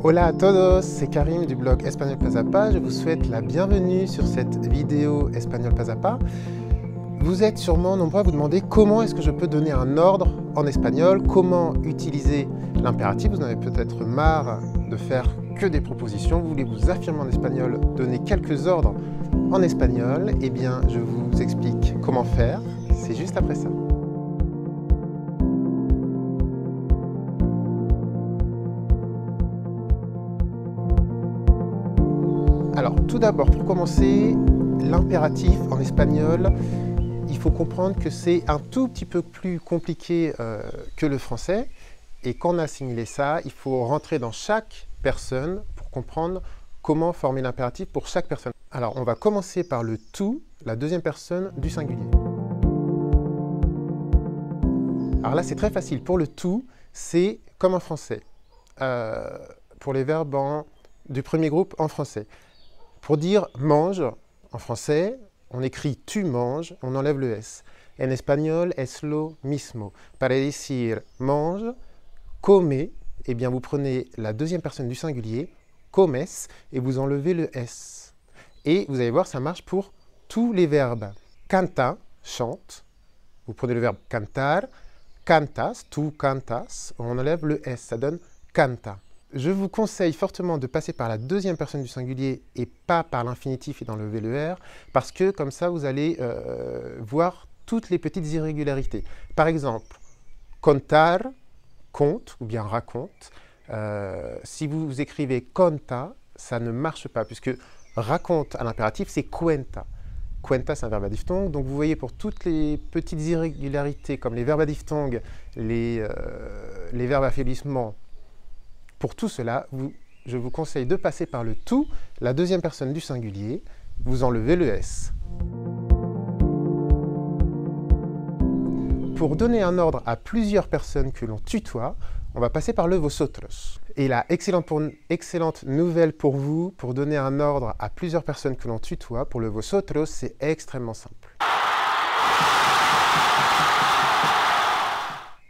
Hola a todos, c'est Karim du blog Espagnol Pas à Pas. Je vous souhaite la bienvenue sur cette vidéo Espagnol Pas à Pas. Vous êtes sûrement nombreux à vous demander comment est-ce que je peux donner un ordre en espagnol, comment utiliser l'impératif. Vous en avez peut-être marre de faire que des propositions, vous voulez vous affirmer en espagnol, donner quelques ordres en espagnol. Eh bien, je vous explique comment faire, c'est juste après ça. Alors, tout d'abord, pour commencer, l'impératif en espagnol, il faut comprendre que c'est un tout petit peu plus compliqué que le français. Et quand on a assimilé ça, il faut rentrer dans chaque personne pour comprendre comment former l'impératif pour chaque personne. Alors, on va commencer par le tout, la deuxième personne du singulier. Alors là, c'est très facile. Pour le tout, c'est comme en français. Pour les verbes du premier groupe en français. Pour dire mange, en français, on écrit tu manges, on enlève le S. En espagnol, es lo mismo. Para decir mange, come, eh bien vous prenez la deuxième personne du singulier, comes, et vous enlevez le S. Et vous allez voir, ça marche pour tous les verbes. Canta, chante. Vous prenez le verbe cantar, cantas, tu cantas, on enlève le S, ça donne canta. Je vous conseille fortement de passer par la deuxième personne du singulier et pas par l'infinitif et d'enlever le R, parce que comme ça, vous allez voir toutes les petites irrégularités. Par exemple, contar, compte ou bien raconte. Si vous écrivez conta, ça ne marche pas, puisque raconte à l'impératif, c'est cuenta. Cuenta, c'est un verbe à diphtongue. Donc vous voyez, pour toutes les petites irrégularités, comme les verbes à diphtongue, les verbes à affaiblissement, pour tout cela, je vous conseille de passer par le tout, la deuxième personne du singulier, vous enlevez le S. Pour donner un ordre à plusieurs personnes que l'on tutoie, on va passer par le vosotros. Et la excellente nouvelle pour vous, pour donner un ordre à plusieurs personnes que l'on tutoie, pour le vosotros, c'est extrêmement simple.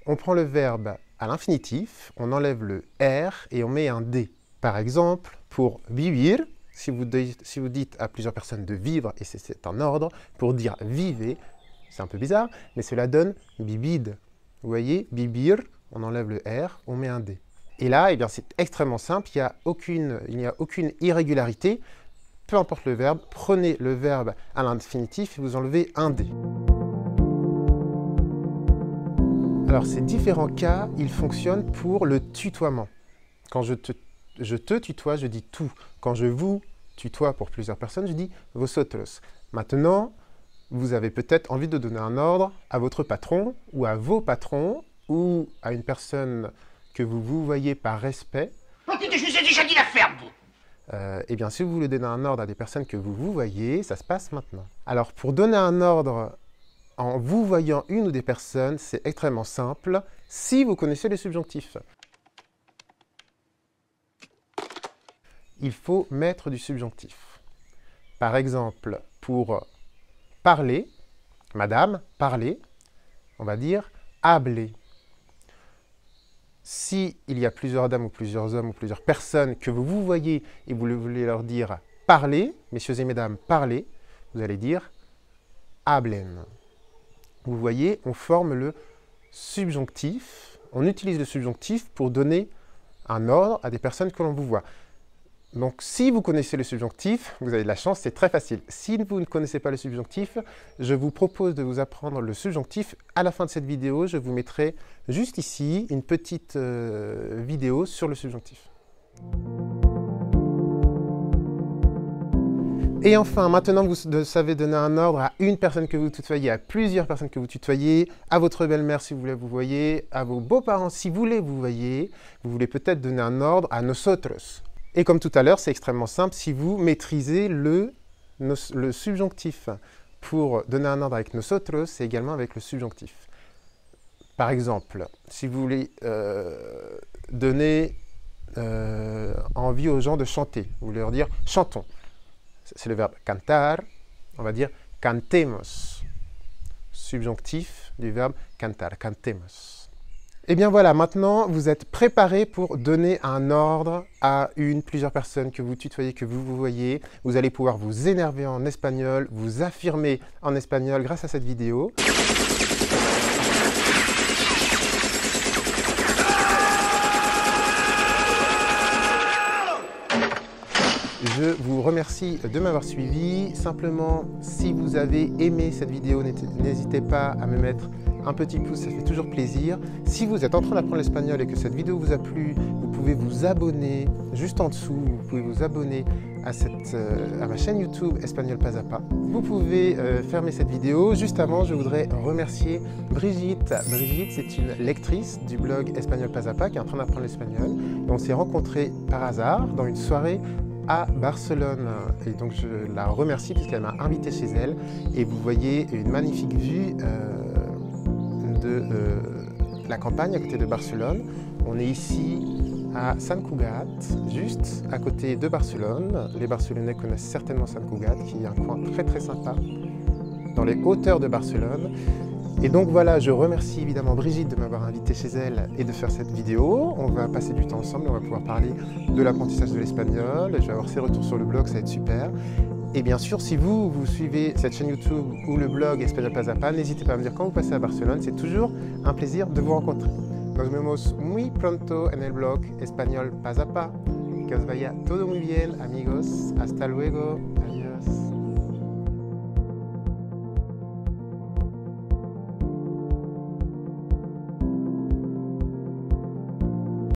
On prend le verbe à l'infinitif, on enlève le R et on met un D. Par exemple, pour vivir, si vous dites à plusieurs personnes de vivre, et c'est un ordre, pour dire vivez, c'est un peu bizarre, mais cela donne vivid. Vous voyez, vivir, on enlève le R, on met un D. Et là, eh bien, c'est extrêmement simple, il n'y a aucune irrégularité. Peu importe le verbe, prenez le verbe à l'infinitif et vous enlevez un D. Alors, ces différents cas, ils fonctionnent pour le tutoiement. Quand je te tutoie, je dis tout. Quand je vous tutoie pour plusieurs personnes, je dis vosotros. Maintenant, vous avez peut-être envie de donner un ordre à votre patron ou à vos patrons ou à une personne que vous voyez par respect. Je vous ai déjà dit la ferme. Eh bien, si vous voulez donner un ordre à des personnes que vous voyez, ça se passe maintenant. Alors, pour donner un ordre en vous voyant une ou des personnes, c'est extrêmement simple, si vous connaissez les subjonctifs. Il faut mettre du subjonctif. Par exemple, pour parler, madame, parler, on va dire habler. Si il y a plusieurs dames ou plusieurs hommes ou plusieurs personnes que vous voyez et vous voulez leur dire parler, messieurs et mesdames, parler, vous allez dire hablen. Vous voyez, on forme le subjonctif, on utilise le subjonctif pour donner un ordre à des personnes que l'on vous voit. Donc, si vous connaissez le subjonctif, vous avez de la chance, c'est très facile. Si vous ne connaissez pas le subjonctif, je vous propose de vous apprendre le subjonctif. À la fin de cette vidéo, je vous mettrai juste ici une petite vidéo sur le subjonctif. Et enfin, maintenant vous savez donner un ordre à une personne que vous tutoyez, à plusieurs personnes que vous tutoyez, à votre belle-mère si vous voulez vous voyez, à vos beaux-parents si vous voulez vous voyez, vous voulez peut-être donner un ordre à nosotros. Et comme tout à l'heure, c'est extrêmement simple si vous maîtrisez le subjonctif. Pour donner un ordre avec nosotros, c'est également avec le subjonctif. Par exemple, si vous voulez donner envie aux gens de chanter, vous voulez leur dire « chantons ». C'est le verbe cantar, on va dire cantemos. Subjonctif du verbe cantar, cantemos. Et bien voilà, maintenant vous êtes préparés pour donner un ordre à plusieurs personnes que vous tutoyez, que vous voyez. Vous allez pouvoir vous énerver en espagnol, vous affirmer en espagnol grâce à cette vidéo. Je vous remercie de m'avoir suivi. Simplement, si vous avez aimé cette vidéo, n'hésitez pas à me mettre un petit pouce, ça fait toujours plaisir. Si vous êtes en train d'apprendre l'espagnol et que cette vidéo vous a plu, vous pouvez vous abonner juste en dessous. Vous pouvez vous abonner à ma chaîne YouTube Espagnol Pas à Pas. Vous pouvez fermer cette vidéo. Juste avant, je voudrais remercier Brigitte. Brigitte, c'est une lectrice du blog Espagnol Pas à Pas qui est en train d'apprendre l'espagnol. On s'est rencontrés par hasard dans une soirée à Barcelone, et donc je la remercie puisqu'elle m'a invité chez elle, et vous voyez une magnifique vue de la campagne à côté de Barcelone. On est ici à Sant Cugat, juste à côté de Barcelone. Les Barcelonais connaissent certainement Sant Cugat, qui est un coin très très sympa dans les hauteurs de Barcelone. Et donc voilà, je remercie évidemment Brigitte de m'avoir invité chez elle et de faire cette vidéo. On va passer du temps ensemble, on va pouvoir parler de l'apprentissage de l'espagnol. Je vais avoir ses retours sur le blog, ça va être super. Et bien sûr, si vous suivez cette chaîne YouTube ou le blog Espagnol Pas à Pas, n'hésitez pas à me dire quand vous passez à Barcelone, c'est toujours un plaisir de vous rencontrer. Nos vemos muy pronto en el blog Espagnol Pas a Pas. Que os vaya todo muy bien, amigos. Hasta luego. Adiós.